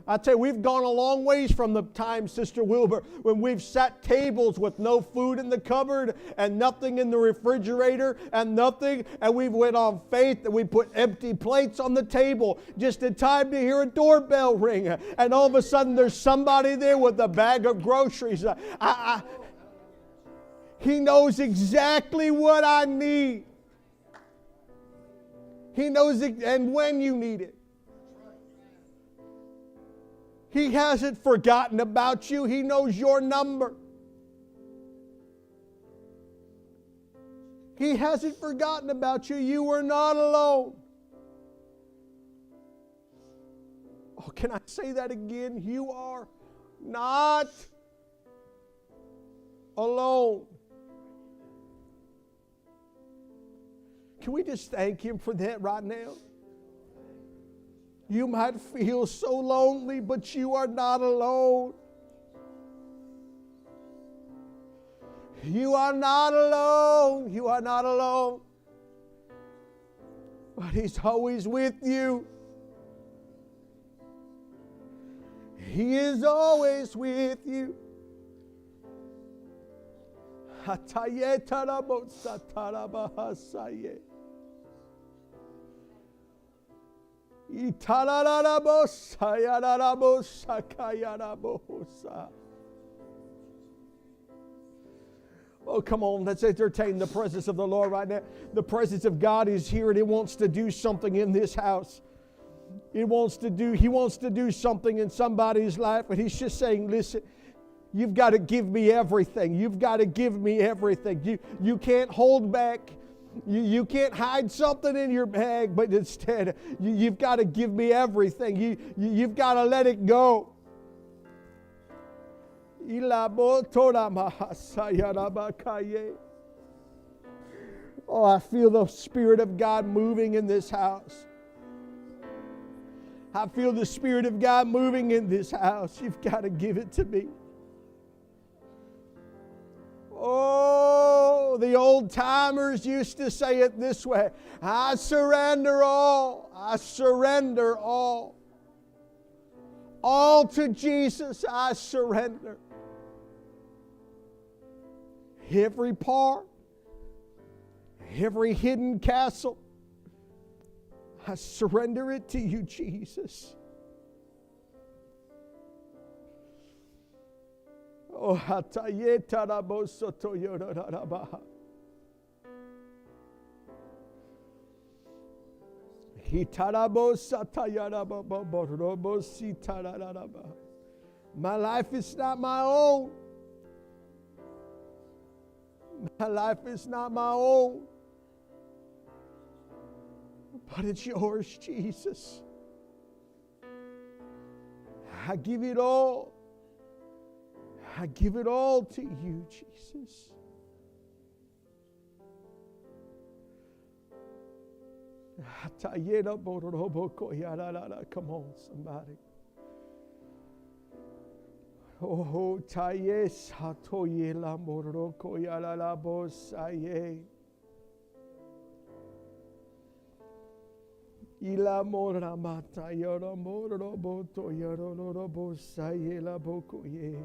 I tell you, we've gone a long ways from the time, Sister Wilbur, when we've sat tables with no food in the cupboard and nothing in the refrigerator and nothing, and we went on faith and we put empty plates on the table just in time to hear a doorbell ring, and all of a sudden there's somebody there with a bag of groceries. He knows exactly what I need. He knows it, and when you need it. He hasn't forgotten about you. He knows your number. He hasn't forgotten about you. You are not alone. Oh, can I say that again? You are not alone. Can we just thank Him for that right now? You might feel so lonely, but you are not alone. You are not alone. You are not alone. But He's always with you. He is always with you. Oh, come on, let's entertain the presence of the Lord right now. The presence of God is here, and He wants to do something in this house. He wants to do something in somebody's life, and He's just saying, listen, you've got to give me everything. You've got to give me everything. You can't hold back. You can't hide something in your bag, but instead, you've got to give me everything. You've got to let it go. Oh, I feel the Spirit of God moving in this house. I feel the Spirit of God moving in this house. You've got to give it to me. Oh, the old timers used to say it this way: I surrender all. I surrender all. All to Jesus I surrender. Every part, every hidden castle, I surrender it to you, Jesus. Oh, hatayeta rabosoto yororaba. My life is not my own. My life is not my own. But it's yours, Jesus. I give it all. I give it all to you, Jesus. Come on, somebody. Oh, tayes hatoye la moroko yala la bosaye. Ila mora mata yoro moro boto yoro loro bosaye la bokoye.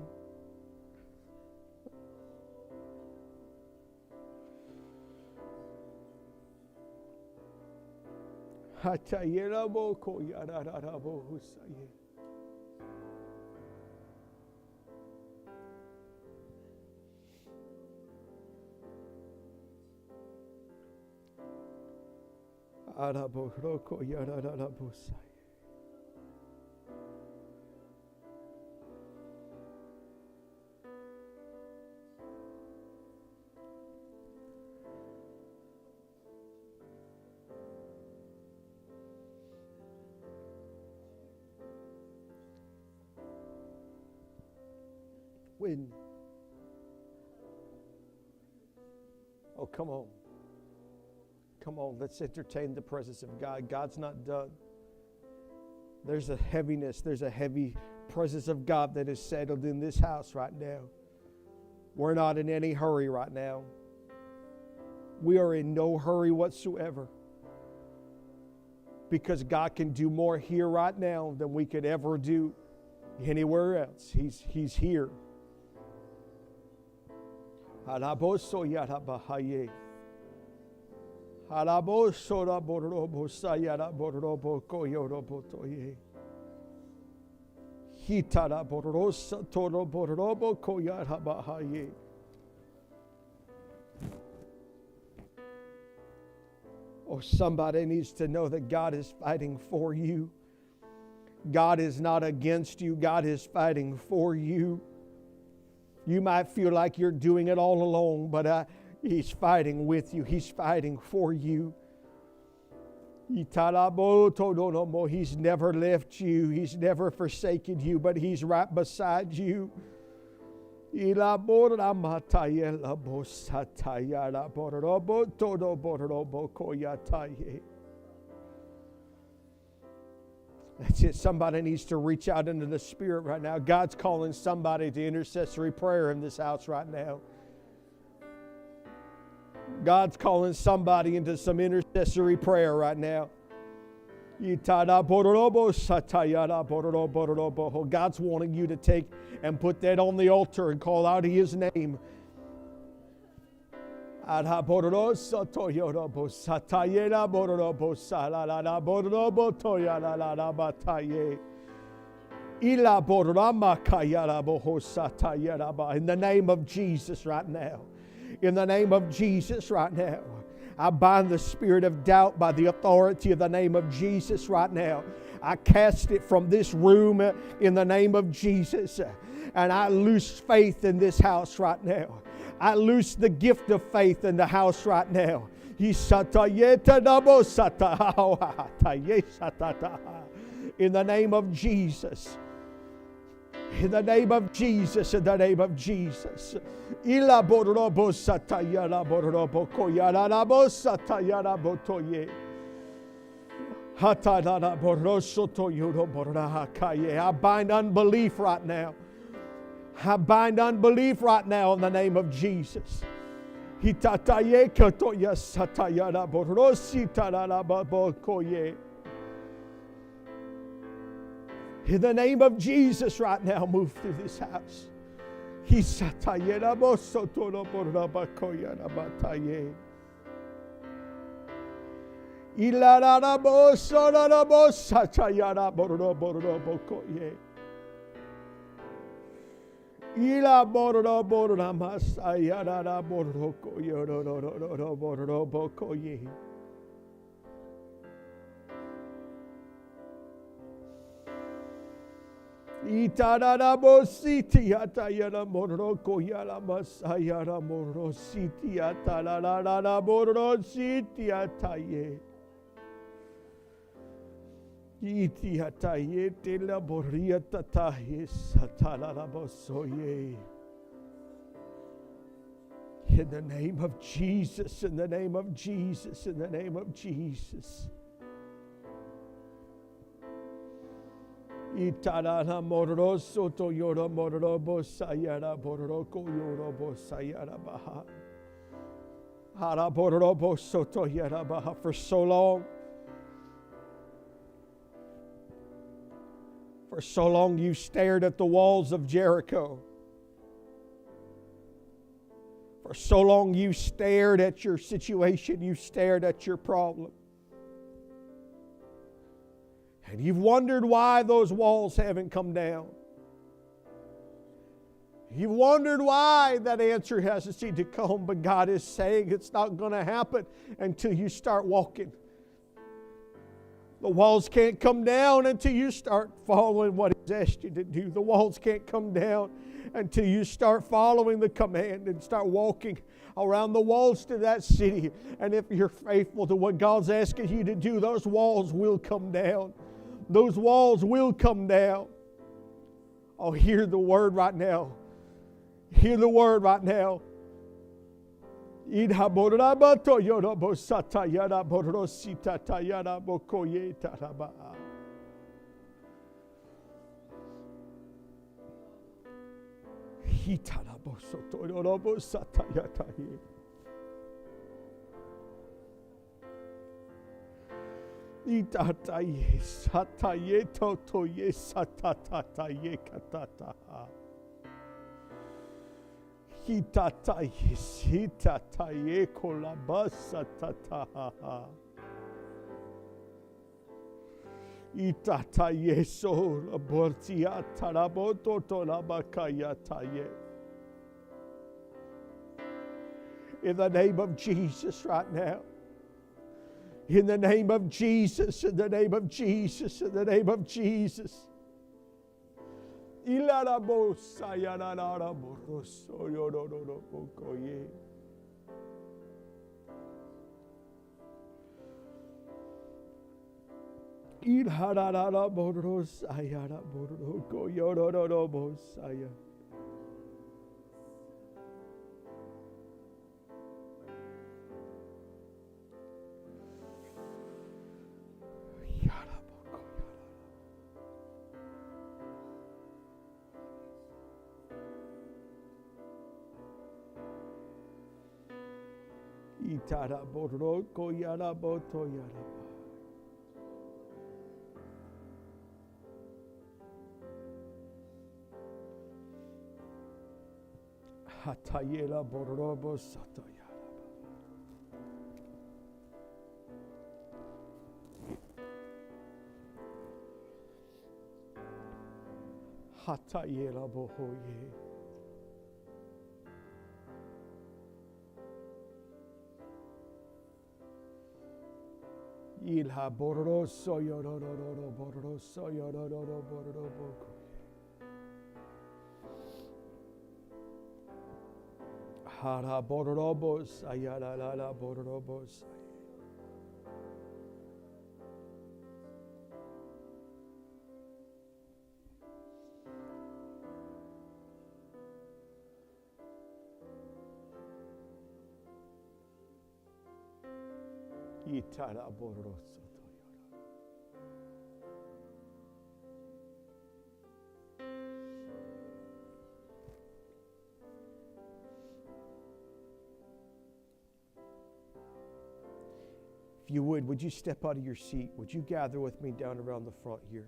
Hatayera boko yara rara bosaye. Araboroko yarara bosai. When? Oh, come on. Come on, let's entertain the presence of God. God's not done. There's a heaviness, there's a heavy presence of God that is settled in this house right now. We're not in any hurry right now. We are in no hurry whatsoever. because God can do more here right now than we could ever do anywhere else. He's here. Oh, somebody needs to know that God is fighting for you. God is not against you. God is fighting for you. You might feel like you're doing it all alone, but He's fighting with you. He's fighting for you. He's never left you. He's never forsaken you, but He's right beside you. That's it. Somebody needs to reach out into the Spirit right now. God's calling somebody to intercessory prayer in this house right now. God's calling somebody into some intercessory prayer right now. God's wanting you to take and put that on the altar and call out His name. In the name of Jesus right now. In the name of Jesus right now. I bind the spirit of doubt by the authority of the name of Jesus right now. I cast it from this room in the name of Jesus. And I loose faith in this house right now. I loose the gift of faith in the house right now. In the name of Jesus. In the name of Jesus, in the name of Jesus. I bind unbelief right now. I bind unbelief right now in the name of Jesus. In the name of Jesus right now, move through this house. In the name of Jesus, in the name of Jesus, in the name of Jesus. Itarana mororoso to yoro mororobo sayara bororoko yorobo sayara baha. Hara bororobo soto yara baha. For so long you stared at the walls of Jericho. For so long you stared at your situation, you stared at your problem. And you've wondered why those walls haven't come down. You've wondered why that answer hasn't seemed to come, but God is saying it's not going to happen until you start walking. The walls can't come down until you start following what He's asked you to do. The walls can't come down until you start following the command and start walking around the walls to that city. And if you're faithful to what God's asking you to do, those walls will come down. Those walls will come down. Oh, hear the word right now. Hear the word right now. In the Itataye sataye totoye satatataye katataha. Hitataye sitataye kolabasa tataha. Itataye so labortia taraboto tolabakaya taye. In the name of Jesus right now. In the name of Jesus, in the name of Jesus, in the name of Jesus. Itara boroko yara boto yara. Hatayela borobo sato yara. Hatayela bohoye. Ilha borroso yororo borroso yororo borro boko. Hara borrobos ayala la borrobos. Itara borroso. If you would you step out of your seat? Would you gather with me down around the front here?